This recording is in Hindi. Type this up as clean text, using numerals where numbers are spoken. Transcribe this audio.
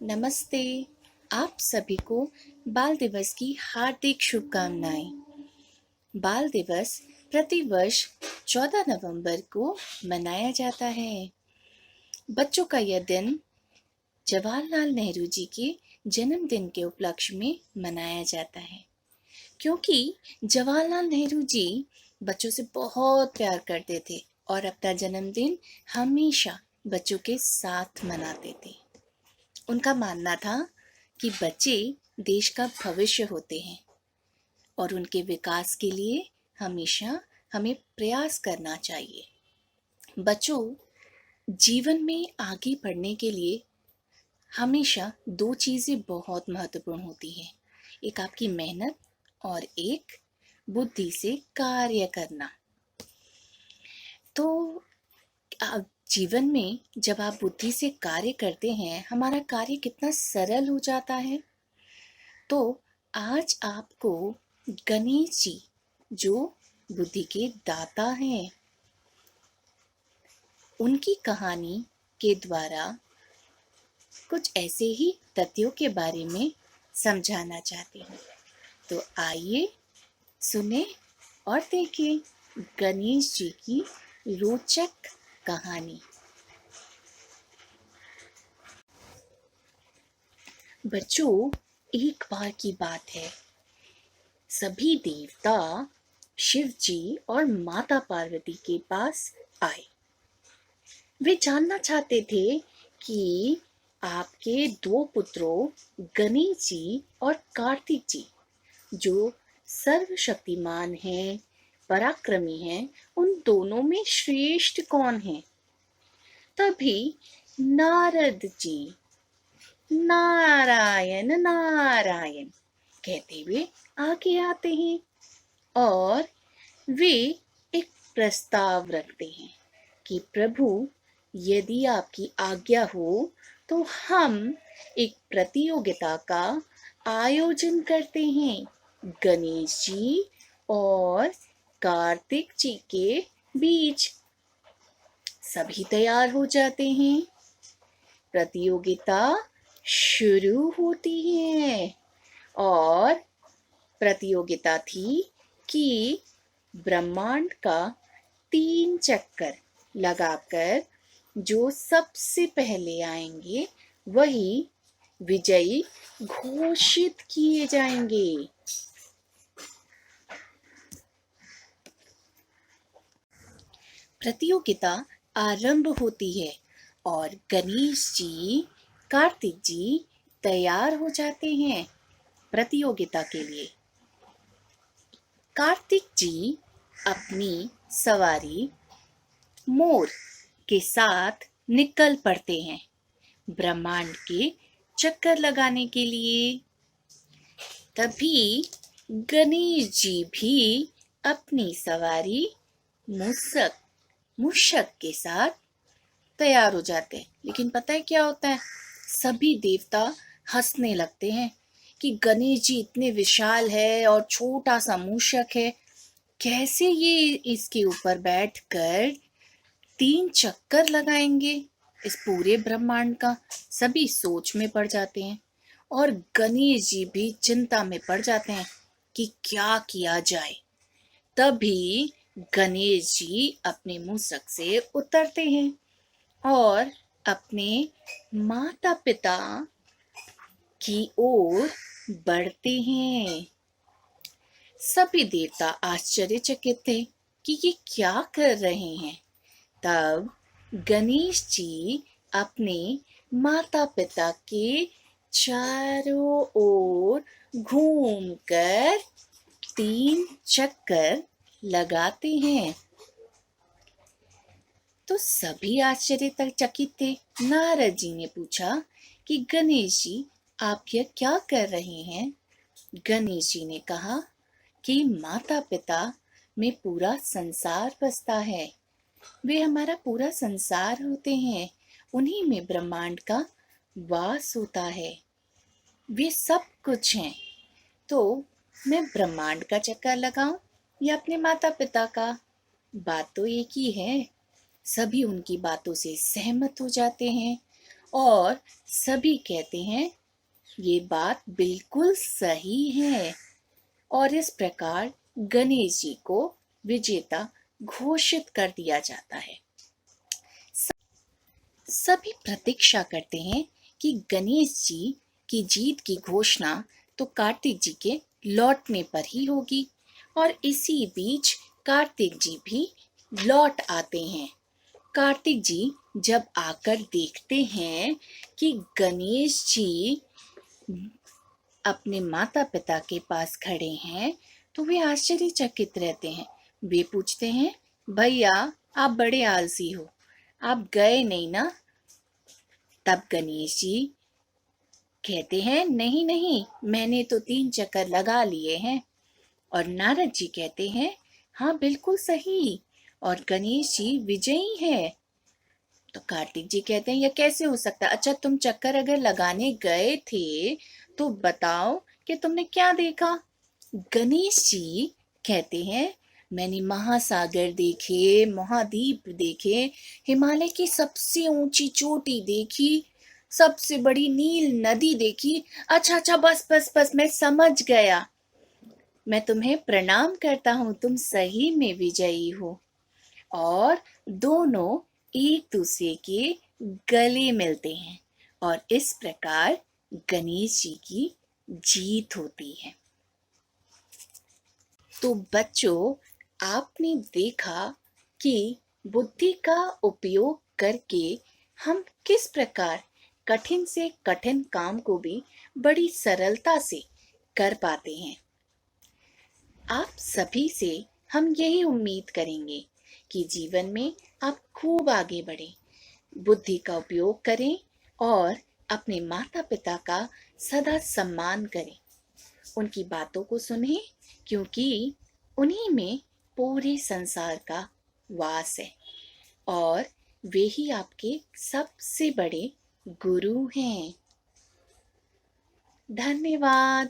नमस्ते। आप सभी को बाल दिवस की हार्दिक शुभकामनाएं। बाल दिवस प्रतिवर्ष 14 नवंबर को मनाया जाता है। बच्चों का यह दिन जवाहरलाल नेहरू जी के जन्मदिन के उपलक्ष्य में मनाया जाता है, क्योंकि जवाहरलाल नेहरू जी बच्चों से बहुत प्यार करते थे और अपना जन्मदिन हमेशा बच्चों के साथ मनाते थे। उनका मानना था कि बच्चे देश का भविष्य होते हैं और उनके विकास के लिए हमेशा हमें प्रयास करना चाहिए। बच्चों, जीवन में आगे बढ़ने के लिए हमेशा दो चीज़ें बहुत महत्वपूर्ण होती हैं, एक आपकी मेहनत और एक बुद्धि से कार्य करना। तो जीवन में जब आप बुद्धि से कार्य करते हैं, हमारा कार्य कितना सरल हो जाता है। तो आज आपको गणेश जी, जो बुद्धि के दाता हैं, उनकी कहानी के द्वारा कुछ ऐसे ही तथ्यों के बारे में समझाना चाहती हूँ। तो आइए सुने और देखें गणेश जी की रोचक कहानी। बच्चों, एक बार की बात है, सभी देवता शिव जी और माता पार्वती के पास आए। वे जानना चाहते थे कि आपके दो पुत्रों गणेश जी और कार्तिक जी, जो सर्वशक्तिमान हैं, पराक्रमी हैं, उन दोनों में श्रेष्ठ कौन है। तभी नारद जी नारायण नारायण कहते हुए आगे आते हैं और वे एक प्रस्ताव रखते हैं कि प्रभु, यदि आपकी आज्ञा हो तो हम एक प्रतियोगिता का आयोजन करते हैं गणेश जी और कार्तिक जी के बीच। सभी तैयार हो जाते हैं। प्रतियोगिता शुरू होती है और प्रतियोगिता थी कि ब्रह्मांड का 3 चक्कर लगाकर जो सबसे पहले आएंगे वही विजयी घोषित किए जाएंगे। प्रतियोगिता आरंभ होती है और गणेश जी, कार्तिक जी तैयार हो जाते हैं प्रतियोगिता के लिए। कार्तिक जी अपनी सवारी मोर के साथ निकल पड़ते हैं ब्रह्मांड के चक्कर लगाने के लिए। तभी गणेश जी भी अपनी सवारी मूषक के साथ तैयार हो जाते हैं। लेकिन पता है क्या होता है, सभी देवता हंसने लगते हैं कि गणेश जी इतने विशाल है और छोटा सा मूषक है, कैसे ये इसके ऊपर बैठकर 3 चक्कर लगाएंगे इस पूरे ब्रह्मांड का। सभी सोच में पड़ जाते हैं और गणेश जी भी चिंता में पड़ जाते हैं कि क्या किया जाए। तभी गणेश जी अपने मूषक से उतरते हैं और अपने माता पिता की ओर बढ़ते हैं। सभी देवता आश्चर्यचकित थे कि ये क्या कर रहे हैं। तब गणेश जी अपने माता पिता के चारों ओर घूमकर 3 चक्कर लगाते हैं। तो सभी आश्चर्यचकित थे। नारद जी ने पूछा कि गणेश जी, आप यह क्या कर रहे हैं। गणेश जी ने कहा कि माता पिता में पूरा संसार बसता है, वे हमारा पूरा संसार होते हैं, उन्हीं में ब्रह्मांड का वास होता है, वे सब कुछ हैं। तो मैं ब्रह्मांड का चक्कर लगाऊं या अपने माता पिता का, बात तो एक ही है। सभी उनकी बातों से सहमत हो जाते हैं और सभी कहते हैं ये बात बिल्कुल सही है। और इस प्रकार गणेश जी को विजेता घोषित कर दिया जाता है। सभी प्रतीक्षा करते हैं कि गणेश जी की जीत की घोषणा तो कार्तिक जी के लौटने पर ही होगी। और इसी बीच कार्तिक जी भी लौट आते हैं। कार्तिक जी जब आकर देखते हैं कि गणेश जी अपने माता पिता के पास खड़े हैं तो वे आश्चर्यचकित रहते हैं। वे पूछते हैं, भैया आप बड़े आलसी हो, आप गए नहीं ना? तब गणेश जी कहते हैं, नहीं नहीं, मैंने तो 3 चक्कर लगा लिए हैं। और नारद जी कहते हैं, हाँ बिल्कुल सही, और गणेश जी विजयी है। तो कार्तिक जी कहते हैं, यह कैसे हो सकता है? अच्छा, तुम चक्कर अगर लगाने गए थे तो बताओ कि तुमने क्या देखा? गणेश जी कहते हैं, मैंने महासागर देखे, महाद्वीप देखे, हिमालय की सबसे ऊंची चोटी देखी, सबसे बड़ी नील नदी देखी। अच्छा अच्छा, बस बस बस, मैं समझ गया। मैं तुम्हें प्रणाम करता हूँ, तुम सही में विजयी हो। और दोनों एक दूसरे के गले मिलते हैं और इस प्रकार गणेश जी की जीत होती है। तो बच्चों, आपने देखा कि बुद्धि का उपयोग करके हम किस प्रकार कठिन से कठिन काम को भी बड़ी सरलता से कर पाते हैं। आप सभी से हम यही उम्मीद करेंगे कि जीवन में आप खूब आगे बढ़ें, बुद्धि का उपयोग करें और अपने माता पिता का सदा सम्मान करें, उनकी बातों को सुनें, क्योंकि उन्हीं में पूरे संसार का वास है और वे ही आपके सबसे बड़े गुरु हैं। धन्यवाद।